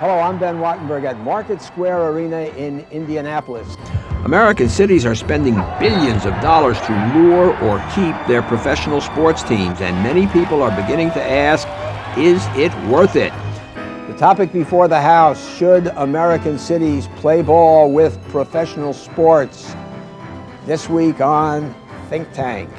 Hello, I'm Ben Wattenberg at Market Square Arena in Indianapolis. American cities are spending billions of dollars to lure or keep their professional sports teams, and many people are beginning to ask, is it worth it? The topic before the House: should American cities play ball with professional sports? This week on Think Tank.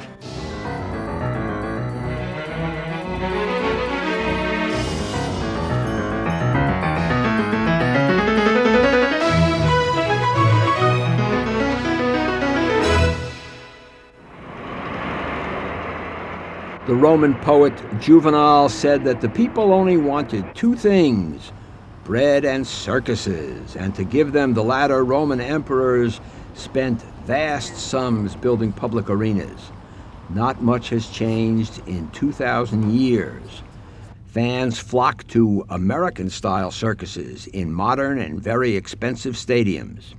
The Roman poet Juvenal said that the people only wanted two things, bread and circuses, and to give them the latter, Roman emperors spent vast sums building public arenas. Not much has changed in 2,000 years. Fans flock to American-style circuses in modern and very expensive stadiums.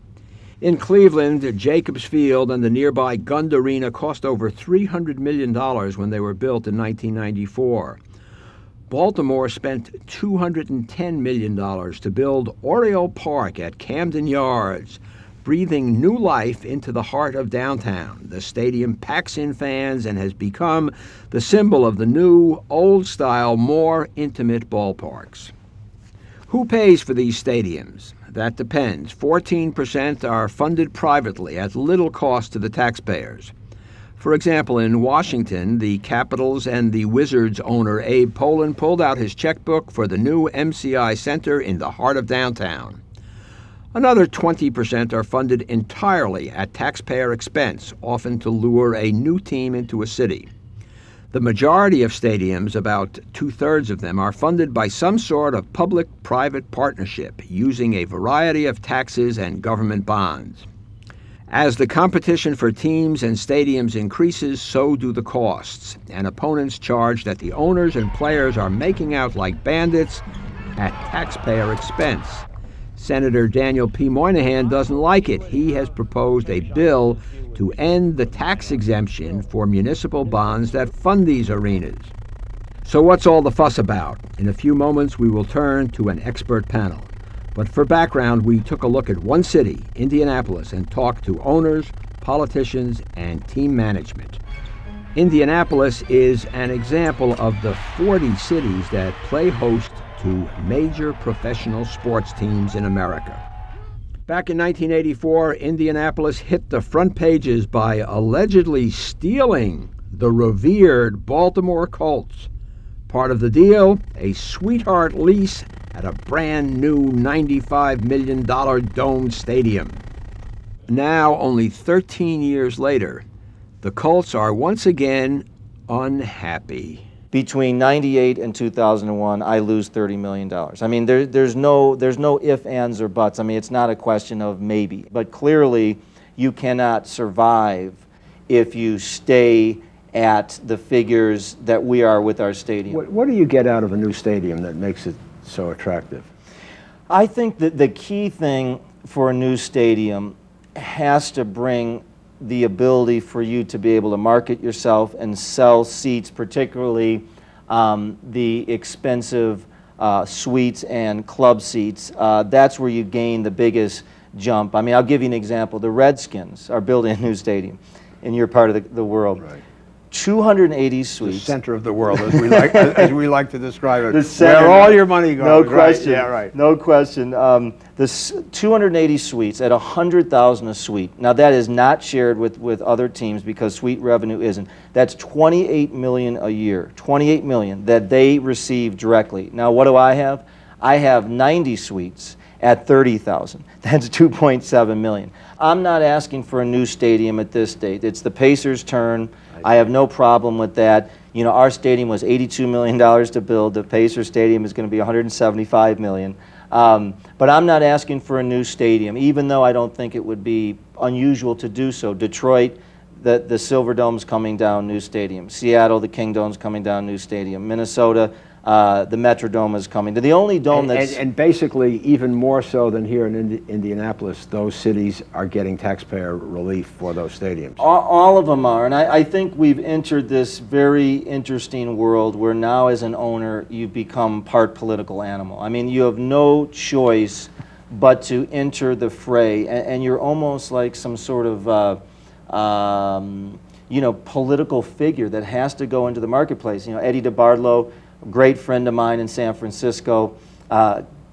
In Cleveland, Jacobs Field and the nearby Gund Arena cost over $300 million when they were built in 1994. Baltimore spent $210 million to build Oriole Park at Camden Yards, breathing new life into the heart of downtown. The stadium packs in fans and has become the symbol of the new, old-style, more intimate ballparks. Who pays for these stadiums? That depends. 14% are funded privately at little cost to the taxpayers. For example, in Washington, the Capitals and the Wizards owner Abe Pollin pulled out his checkbook for the new MCI Center in the heart of downtown. Another 20% are funded entirely at taxpayer expense, often to lure a new team into a city. The majority of stadiums, about two-thirds of them, are funded by some sort of public-private partnership using a variety of taxes and government bonds. As the competition for teams and stadiums increases, so do the costs, and opponents charge that the owners and players are making out like bandits at taxpayer expense. Senator Daniel P. Moynihan doesn't like it. He has proposed a bill to end the tax exemption for municipal bonds that fund these arenas. So what's all the fuss about? In a few moments, we will turn to an expert panel. But for background, we took a look at one city, Indianapolis, and talked to owners, politicians, and team management. Indianapolis is an example of the 40 cities that play host to major professional sports teams in America. Back in 1984, Indianapolis hit the front pages by allegedly stealing the revered Baltimore Colts. Part of the deal, a sweetheart lease at a brand new $95 million domed stadium. Now, only 13 years later, the Colts are once again unhappy. Between 98 and 2001, I lose $30 million. I mean, there's no ifs, ands, or buts. I mean, it's not a question of maybe. But clearly, you cannot survive if you stay at the figures that we are with our stadium. What do you get out of a new stadium that makes it so attractive? I think that the key thing for a new stadium has to bring the ability for you to be able to market yourself and sell seats, particularly the expensive suites and club seats. That's where you gain the biggest jump. I mean, I'll give you an example. The Redskins are building a new stadium in your part of the world. Right. 280 suites. The center of the world, as we like to describe it. The center, where all your money goes. No question. Right. Yeah, right. No question. This 280 suites at $100,000 a suite. Now that is not shared with other teams because suite revenue isn't. That's $28 million a year. $28 million that they receive directly. Now what do I have? I have 90 suites at $30,000. That's $2.7 million. I'm not asking for a new stadium at this date. It's the Pacers' turn. I have no problem with that. You know, our stadium was $82 million to build. The Pacers Stadium is going to be $175 million. But I'm not asking for a new stadium, even though I don't think it would be unusual to do so. Detroit, the Silverdome's coming down, new stadium. Seattle, the Kingdome's coming down, new stadium. Minnesota, the Metrodome is coming. The only dome that's... And basically, even more so than here in Indianapolis, those cities are getting taxpayer relief for those stadiums. All of them are, and I think we've entered this very interesting world where now as an owner, you become part political animal. I mean, you have no choice but to enter the fray, and you're almost like some sort of political figure that has to go into the marketplace. Eddie DeBartolo, a great friend of mine in San Francisco,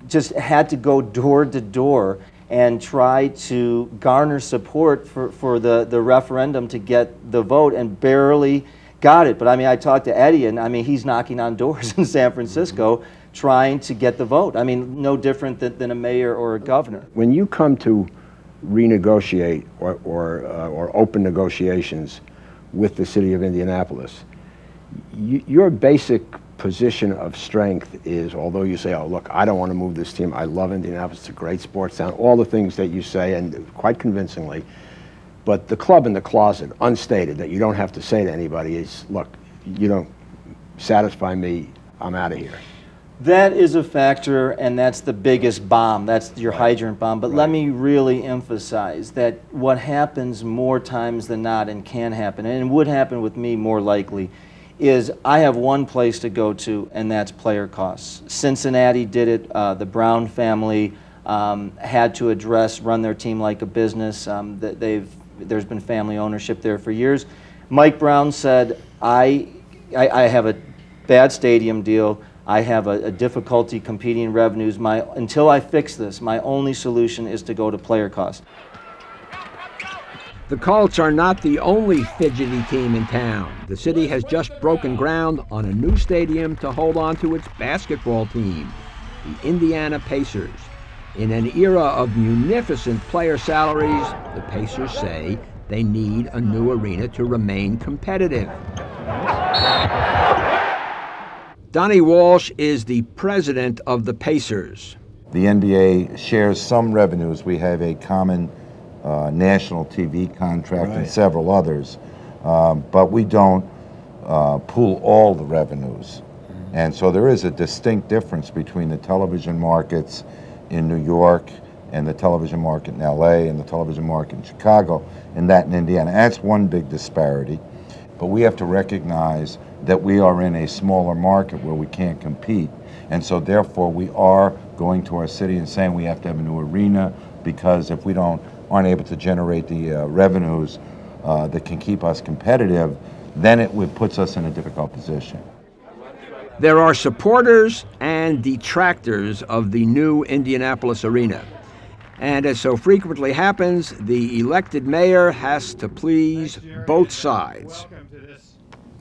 just had to go door to door and try to garner support for the referendum to get the vote, and barely got it. But I mean, I talked to Eddie, and I mean, he's knocking on doors in San Francisco trying to get the vote. I mean, no different than a mayor or a governor. When you come to renegotiate or open negotiations with the city of Indianapolis, your basic position of strength is, although you say, oh, look, I don't want to move this team, I love Indianapolis, it's a great sports town, all the things that you say, and quite convincingly, but the club in the closet, unstated, that you don't have to say to anybody, is, look, you don't satisfy me, I'm out of here. That is a factor, and that's the biggest bomb. That's your hydrant bomb. But let me really emphasize that what happens more times than not, and can happen, and would happen with me more likely, is I have one place to go to, and that's player costs. Cincinnati did it. The Brown family had to run their team like a business. There's been family ownership there for years. Mike Brown said, I have a bad stadium deal. I have a difficulty competing in revenues. Until I fix this, my only solution is to go to player costs. The Colts are not the only fidgety team in town. The city has just broken ground on a new stadium to hold on to its basketball team, the Indiana Pacers. In an era of munificent player salaries, the Pacers say they need a new arena to remain competitive. Donnie Walsh is the president of the Pacers. The NBA shares some revenues. We have a common national TV contract and several others, but we don't pool all the revenues. And so there is a distinct difference between the television markets in New York and the television market in LA and the television market in Chicago and that in Indiana. That's one big disparity. But we have to recognize that we are in a smaller market where we can't compete. And so therefore we are going to our city and saying we have to have a new arena, because if we aren't able to generate the revenues that can keep us competitive, then it puts us in a difficult position. There are supporters and detractors of the new Indianapolis arena. And as so frequently happens, the elected mayor has to please both sides.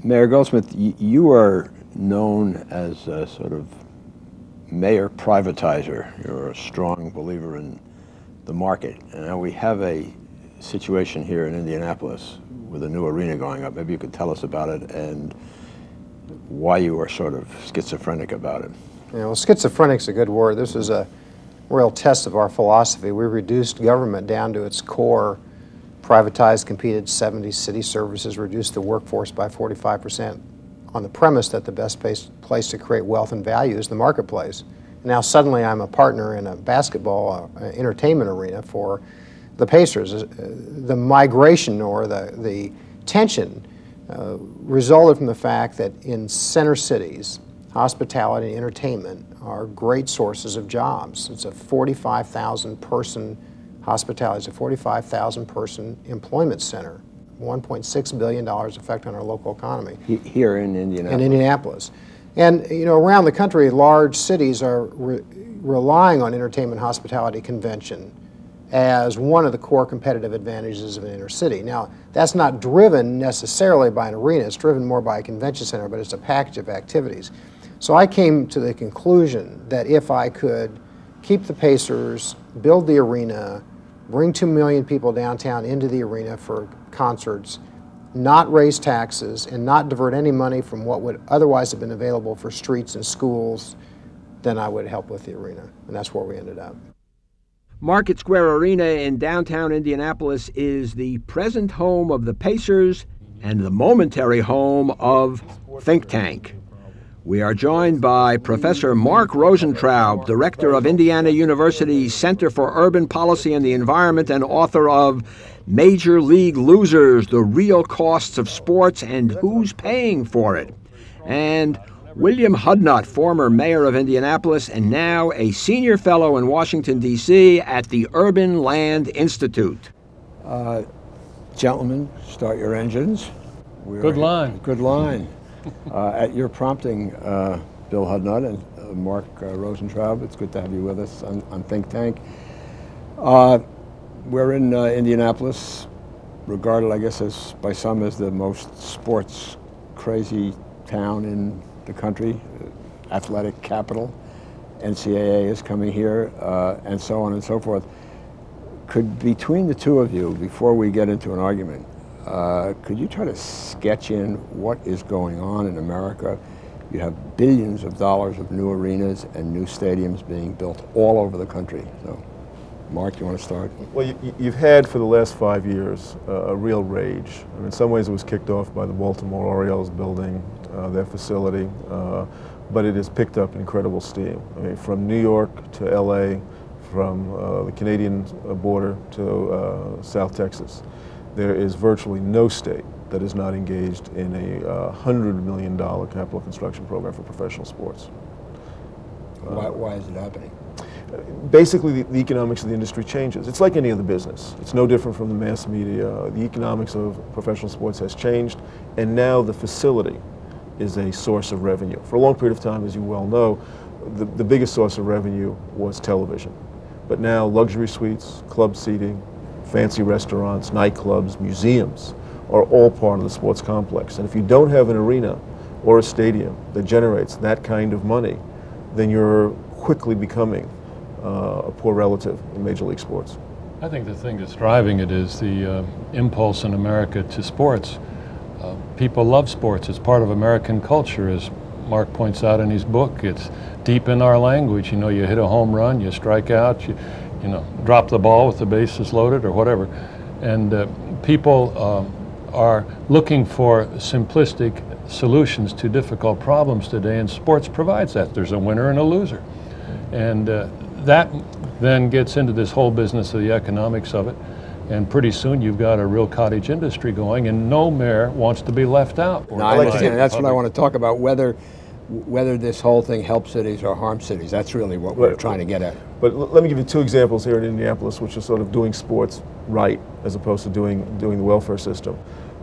Mayor Goldsmith, you are known as a sort of mayor privatizer. You're a strong believer in the market. And now we have a situation here in Indianapolis with a new arena going up. Maybe you could tell us about it and why you are sort of schizophrenic about it. Yeah, well, schizophrenic's a good word. This is a real test of our philosophy. We reduced government down to its core, privatized, competed 70 city services, reduced the workforce by 45% on the premise that the best place to create wealth and value is the marketplace. Now suddenly I'm a partner in a basketball entertainment arena for the Pacers. The migration or the tension resulted from the fact that in center cities, hospitality and entertainment are great sources of jobs. It's a 45,000 person hospitality, it's a 45,000 person employment center. $1.6 billion effect on our local economy. Here in Indianapolis. In Indianapolis. And around the country, large cities are relying on entertainment hospitality convention as one of the core competitive advantages of an inner city. Now, that's not driven necessarily by an arena, it's driven more by a convention center, but it's a package of activities. So I came to the conclusion that if I could keep the Pacers, build the arena, bring 2 million people downtown into the arena for concerts, not raise taxes, and not divert any money from what would otherwise have been available for streets and schools, then I would help with the arena. And that's where we ended up. Market Square Arena in downtown Indianapolis is the present home of the Pacers and the momentary home of Think Tank. We are joined by Professor Mark Rosentraub, director of Indiana University's Center for Urban Policy and the Environment and author of Major League Losers, The Real Costs of Sports and Who's Paying for It. And William Hudknut, former mayor of Indianapolis and now a senior fellow in Washington, D.C. at the Urban Land Institute. Gentlemen, start your engines. Good line. Good line. At your prompting, Bill Hudknut and Mark Rosentraub, it's good to have you with us on Think Tank. We're in Indianapolis, regarded, I guess, as by some as the most sports crazy town in the country, athletic capital. NCAA is coming here, and so on and so forth. Could, between the two of you, before we get into an argument, could you try to sketch in what is going on in America? You have billions of dollars of new arenas and new stadiums being built all over the country. So, Mark, you want to start? Well, you've had for the last 5 years a real rage. I mean, in some ways it was kicked off by the Baltimore Orioles building their facility, but it has picked up incredible steam. I mean, from New York to LA, from the Canadian border to South Texas. There is virtually no state that is not engaged in a $100 million capital construction program for professional sports. Why is it happening? Basically, the economics of the industry changes. It's like any other business. It's no different from the mass media. The economics of professional sports has changed, and now the facility is a source of revenue. For a long period of time, as you well know, the biggest source of revenue was television. But now luxury suites, club seating, fancy restaurants, nightclubs, museums are all part of the sports complex. And if you don't have an arena or a stadium that generates that kind of money, then you're quickly becoming a poor relative in Major League sports. I think the thing that's driving it is the impulse in America to sports. People love sports. It's part of American culture, as Mark points out in his book. It's deep in our language. You know, you hit a home run, you strike out, you drop the ball with the bases loaded or whatever. And people are looking for simplistic solutions to difficult problems today, and sports provides that. There's a winner and a loser. And that then gets into this whole business of the economics of it. And pretty soon you've got a real cottage industry going, and no mayor wants to be left out. No, I understand. That's what I want to talk about, whether this whole thing helps cities or harms cities. That's really what we're trying to get at. But let me give you two examples here in Indianapolis, which are sort of doing sports right as opposed to doing the welfare system.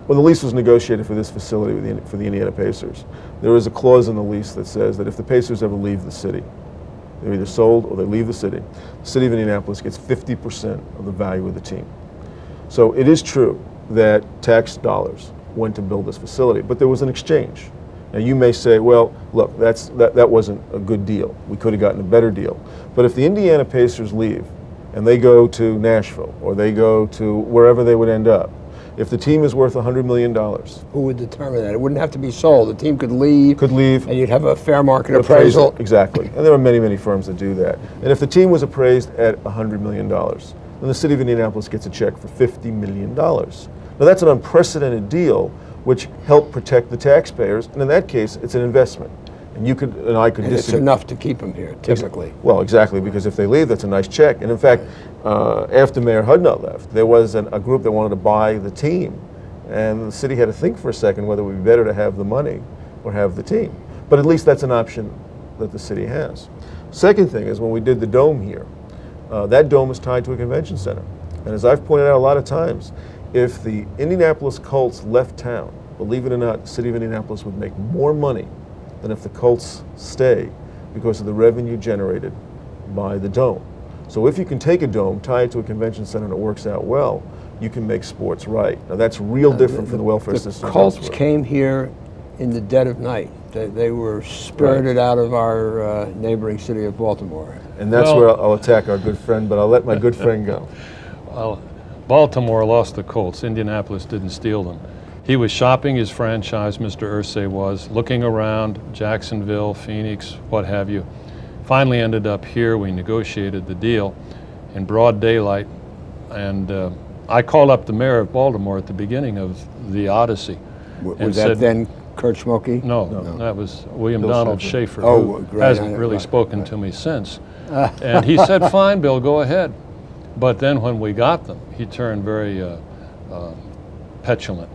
When the lease was negotiated for this facility for the Indiana Pacers, there is a clause in the lease that says that if the Pacers ever leave the city, they're either sold or they leave the city of Indianapolis gets 50% of the value of the team. So it is true that tax dollars went to build this facility, but there was an exchange. Now you may say, well, look, that wasn't a good deal. We could have gotten a better deal. But if the Indiana Pacers leave and they go to Nashville or they go to wherever they would end up, if the team is worth $100 million. Who would determine that? It wouldn't have to be sold. The team could leave. And you'd have a fair market appraisal. Exactly. And there are many, many firms that do that. And if the team was appraised at $100 million, then the city of Indianapolis gets a check for $50 million. Now that's an unprecedented deal which helped protect the taxpayers, and in that case, it's an investment. And you could, and I could disagree. It's enough to keep them here, typically. Well, exactly, because if they leave, that's a nice check. And in fact, after Mayor Hudknut left, there was a group that wanted to buy the team, and the city had to think for a second whether it would be better to have the money or have the team. But at least that's an option that the city has. Second thing is when we did the dome here, that dome is tied to a convention center. And as I've pointed out a lot of times, if the Indianapolis Colts left town, believe it or not, the city of Indianapolis would make more money than if the Colts stay because of the revenue generated by the dome. So if you can take a dome, tie it to a convention center, and it works out well, you can make sports right. Now that's real different from the welfare system. The Colts came here in the dead of night. They were spirited out of our neighboring city of Baltimore. And that's where I'll attack our good friend, but I'll let my good friend go. Well, Baltimore lost the Colts. Indianapolis didn't steal them. He was shopping his franchise, Mr. Irsay was, looking around, Jacksonville, Phoenix, what have you. Finally ended up here. We negotiated the deal in broad daylight. And I called up the mayor of Baltimore at the beginning of the Odyssey. Was that then Kurt Schmokey? No, that was William Donald Schaefer, Oh, who right, hasn't really spoken to me since. And he said, fine, Bill, go ahead. But then when we got them, he turned very petulant.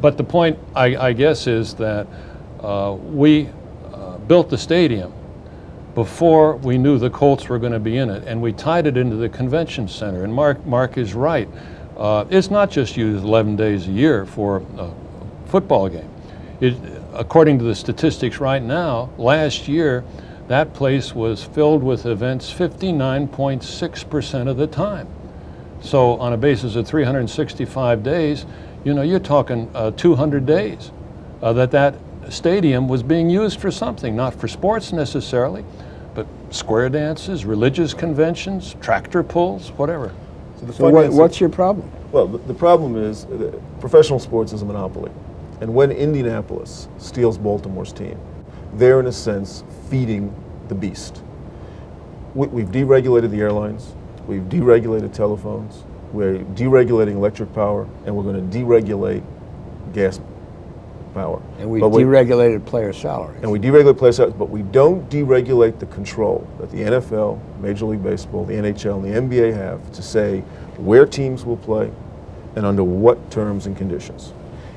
But the point, I guess, is that we built the stadium before we knew the Colts were going to be in it, and we tied it into the convention center. And Mark is right. It's not just used 11 days a year for a football game. According to the statistics right now, last year, that place was filled with events 59.6% of the time. So on a basis of 365 days, you're talking 200 days that stadium was being used for something, not for sports necessarily, but square dances, religious conventions, tractor pulls, whatever. So what's your problem? Well, the problem is that professional sports is a monopoly. And when Indianapolis steals Baltimore's team, they're in a sense feeding the beast. We've deregulated the airlines, we've deregulated telephones, we're deregulating electric power, and we're going to deregulate gas power. And we deregulated player salaries. And we deregulate player salaries, but we don't deregulate the control that the NFL, Major League Baseball, the NHL, and the NBA have to say where teams will play and under what terms and conditions.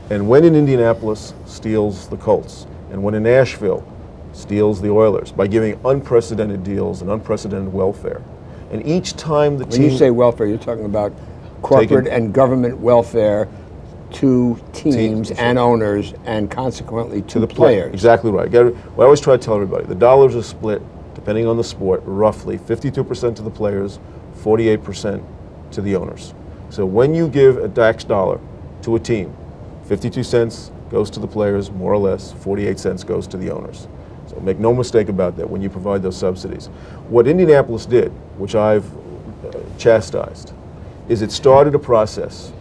And when in Indianapolis steals the Colts, and when in Nashville steals the Oilers by giving unprecedented deals and unprecedented welfare, and each time the team... When you say welfare, you're talking about corporate and government welfare to teams and owners, and consequently to the players. Exactly right. What I always try to tell everybody, the dollars are split, depending on the sport, roughly 52% to the players, 48% to the owners. So when you give a tax dollar to a team, 52 cents goes to the players, more or less, 48 cents goes to the owners. So make no mistake about that when you provide those subsidies. What Indianapolis did, which I've chastised, is it started a process,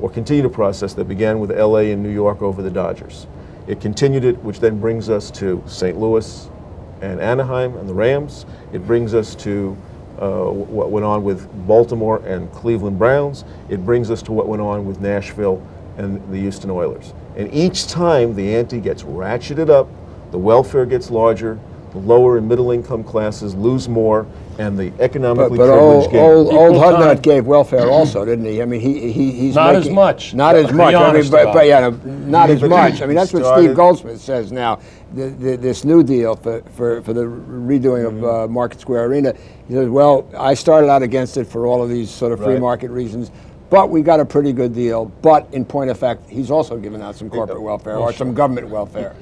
or continued a process that began with LA and New York over the Dodgers. It continued it, which then brings us to St. Louis and Anaheim and the Rams. It brings us to what went on with Baltimore and Cleveland Browns. It brings us to what went on with Nashville and the Houston Oilers. And each time the ante gets ratcheted up, the welfare gets larger, the lower and middle income classes lose more, and the economically privileged get old Hudknut gave welfare also, didn't he? I mean, he's not making, as much. Not as much. I mean, but yeah, not as much. I mean, that's what Steve Goldsmith says now. This new deal for the redoing of Market Square Arena. He says, well, I started out against it for all of these sort of free market reasons, but we got a pretty good deal. But in point of fact, he's also given out some corporate welfare or some government welfare.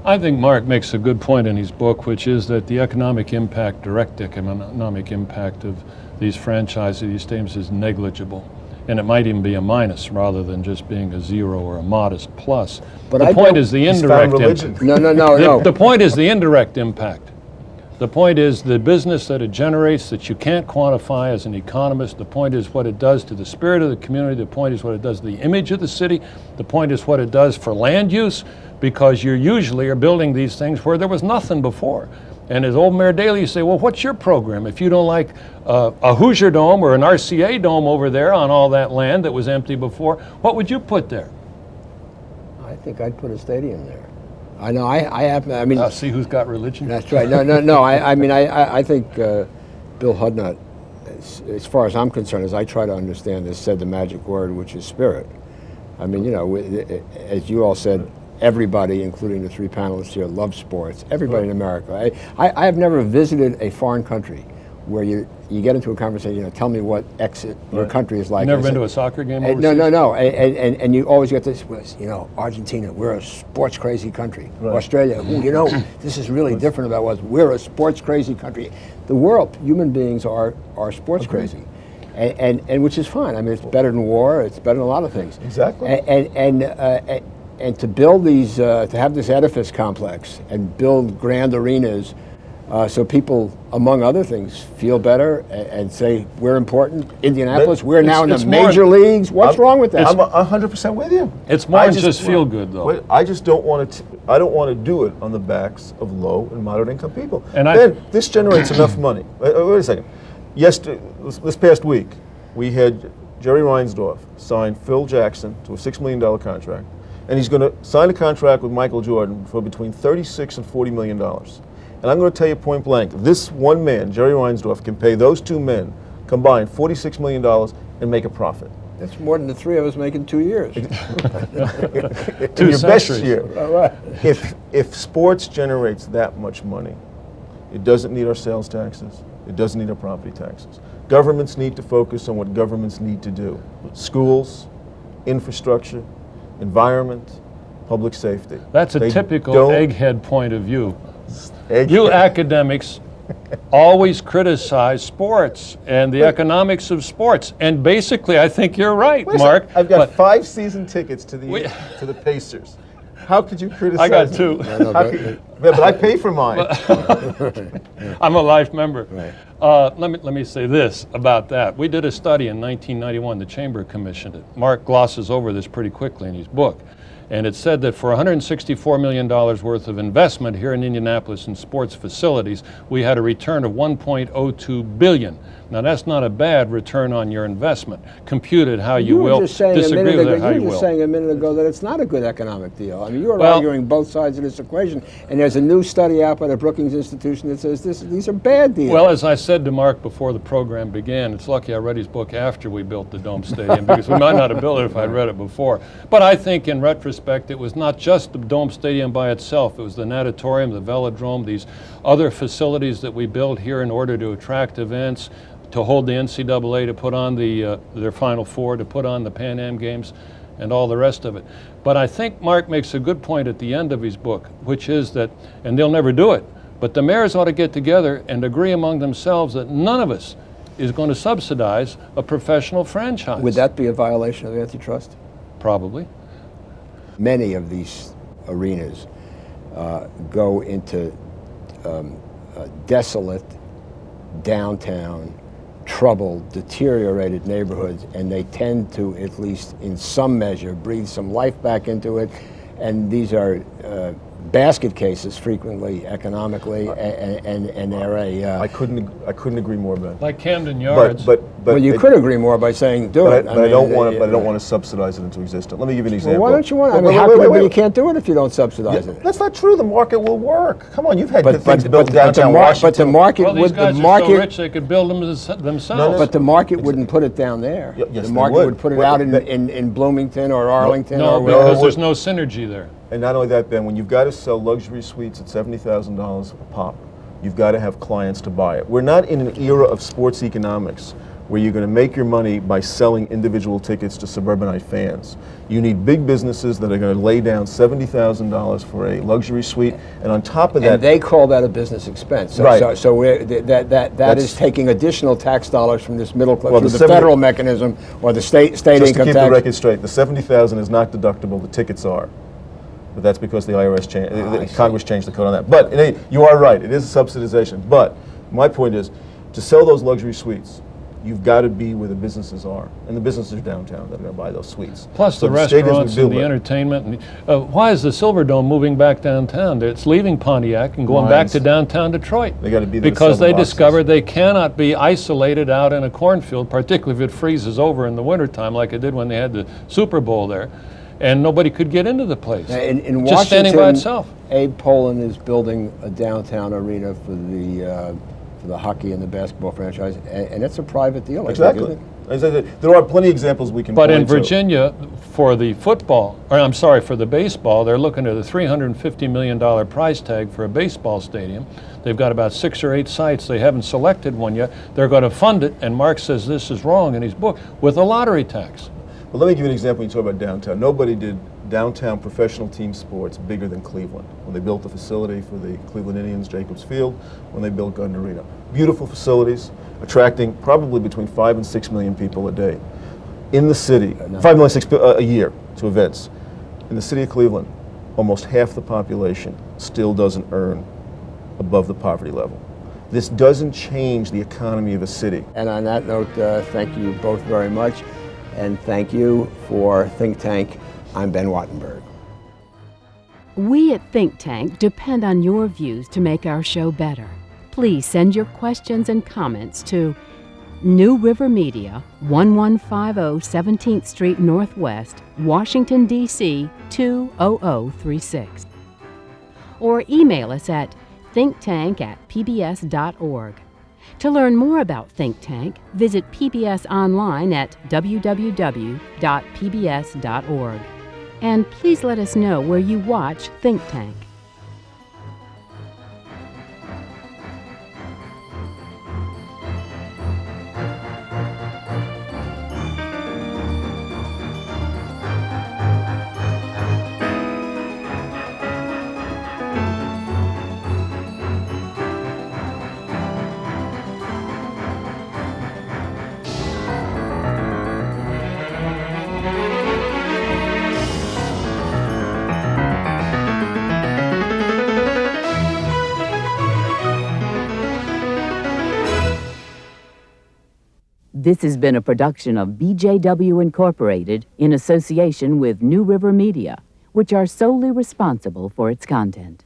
I think Mark makes a good point in his book, which is that the economic impact, direct economic impact of these franchises, these stadiums is negligible. And it might even be a minus rather than just being a zero or a modest plus. But the point is the indirect impact. No. The point is the indirect impact. The point is the business that it generates that you can't quantify as an economist. The point is what it does to the spirit of the community. The point is what it does to the image of the city. The point is what it does for land use, because you usually are building these things where there was nothing before. And as old Mayor Daley, you say, well, what's your program? If you don't like a Hoosier Dome or an RCA Dome over there on all that land that was empty before, what would you put there? I think I'd put a stadium there. I know. I have. I mean, see who's got religion. That's right. No. I mean, I think Bill Hudknut, as far as I'm concerned, as I try to understand this, said the magic word, which is spirit. I mean, as you all said, everybody, including the three panelists here, loves sports. Everybody in America. I have never visited a foreign country where you get into a conversation, tell me what your country is like. You never been to a soccer game overseas? No. And you always get this, Argentina, we're a sports crazy country. Right. Australia, this is really different about us. We're a sports crazy country. The world, human beings are sports crazy. And which is fine. I mean, it's better than war. It's better than a lot of things. Exactly. And to build these, to have this edifice complex and build grand arenas, so people, among other things, feel better and say we're important. Indianapolis, we're now in the major leagues. What's wrong with that? I'm 100% with you. It's more than just feel good, though. I just don't want to. I don't want to do it on the backs of low and moderate income people. And this generates enough money. Wait a second. This past week, we had Jerry Reinsdorf sign Phil Jackson to a $6 million contract, And he's going to sign a contract with Michael Jordan for between $36 and $40 million. And I'm going to tell you point blank, this one man, Jerry Reinsdorf, can pay those two men combined $46 million and make a profit. That's more than the three of us make in 2 years. In Two your best centuries. year. All right. If sports generates that much money, it doesn't need our sales taxes. It doesn't need our property taxes. Governments need to focus on what governments need to do. Schools, infrastructure, environment, public safety. That's a They typical don't- egghead point of view. Egghead. You academics always criticize sports and the economics of sports. And basically, I think you're right, Listen, Mark. I've got but 5 season tickets to We- the Pacers. How could you criticize I got me? 2. Yeah, but I pay for mine. I'm a life member. Right. Let me say this about that. We did a study in 1991, the Chamber commissioned it. Mark glosses over this pretty quickly in his book. And it said that for $164 million worth of investment here in Indianapolis in sports facilities, we had a return of $1.02 billion. Now that's not a bad return on your investment, computed how you will. Were just saying Disagree with it how you you were just will. saying a minute ago that it's not a good economic deal. I mean, you were Well- arguing both sides of this equation, and there's a new study out by the Brookings Institution that says these are bad deals. Well, as I said to Mark before the program began, it's lucky I read his book after we built the Dome Stadium, because we might not have built it if I'd read it before. But I think in retrospect, it was not just the Dome Stadium by itself. It was the natatorium, the velodrome, these other facilities that we built here in order to attract events, to hold the NCAA, to put on their Final Four, to put on the Pan Am Games, and all the rest of it. But I think Mark makes a good point at the end of his book, which is that, and they'll never do it, but the mayors ought to get together and agree among themselves that none of us is going to subsidize a professional franchise. Would that be a violation of antitrust? Probably. Many of these arenas go into desolate, downtown, troubled, deteriorated neighborhoods, and they tend to, at least in some measure, breathe some life back into it. And these are basket cases frequently economically, and they're a. I couldn't agree more, Ben. Like Camden Yards. But well, you could agree more by saying do it. But I don't want to subsidize it into existence. Let me give you an example. Well, why don't you want? I mean, Wait, how wait, come wait, but you wait. can't do it if you don't subsidize it? That's not true. The market will work. Come on, you've had good things But built in downtown Washington. the market Well, these would guys the are market. so rich they could build them themselves. No, But the market wouldn't put it down there. Yes, the they market would. would put it Well, out that- in Bloomington or Arlington No, or because wherever. it there's would- no synergy there. And not only that, Ben, when you've got to sell luxury suites at $70,000 a pop, you've got to have clients to buy it. We're not in an era of sports economics where you're going to make your money by selling individual tickets to suburbanite fans. You need big businesses that are going to lay down $70,000 for a luxury suite, and on top of that, And they call that a business expense. So, Right. so that That's- is taking additional tax dollars from this middle class, Well, through the the 70 federal mechanism or the state just to income keep the tax. record straight, the $70,000 is not deductible. The tickets are. But that's because the IRS changed, I see. Congress changed the code on that. But you are right, it is a subsidization. But my point is, to sell those luxury suites, you've got to be where the businesses are. And the businesses are downtown that are going to buy those suites. Plus So the stadiums restaurants would and do the that. entertainment. And, why is the Silverdome moving back downtown? It's leaving Pontiac and going back Lines. to downtown Detroit. They gotta be there to because sell the they boxes. discovered they cannot be isolated out in a cornfield, particularly if it freezes over in the wintertime like it did when they had the Super Bowl there. And nobody could get into the place. In just Washington, standing by itself. Abe Poland is building a downtown arena for the hockey and the basketball franchise, and it's a private deal. I think, Exactly. isn't it? As I said, there are plenty of examples we can But point in to. Virginia, for the football, for the baseball, they're looking at a $350 million price tag for a baseball stadium. They've got about 6 or 8 sites. They haven't selected one yet. They're going to fund it, and Mark says this is wrong in his book, with a lottery tax. Well, let me give you an example when you talk about downtown. Nobody did downtown professional team sports bigger than Cleveland. When they built the facility for the Cleveland Indians, Jacobs Field, when they built Gardner Arena. Beautiful facilities, attracting probably between 5 and 6 million people a day. In the city, 5 million a year to events. In the city of Cleveland, almost half the population still doesn't earn above the poverty level. This doesn't change the economy of a city. And on that note, thank you both very much, and thank you for Think Tank. I'm Ben Wattenberg. We at Think Tank depend on your views to make our show better. Please send your questions and comments to New River Media, 1150 17th Street Northwest, Washington, D.C. 20036. Or email us at thinktank@pbs.org. To learn more about Think Tank, visit PBS online at www.pbs.org. And please let us know where you watch Think Tank. This has been a production of BJW Incorporated in association with New River Media, which are solely responsible for its content.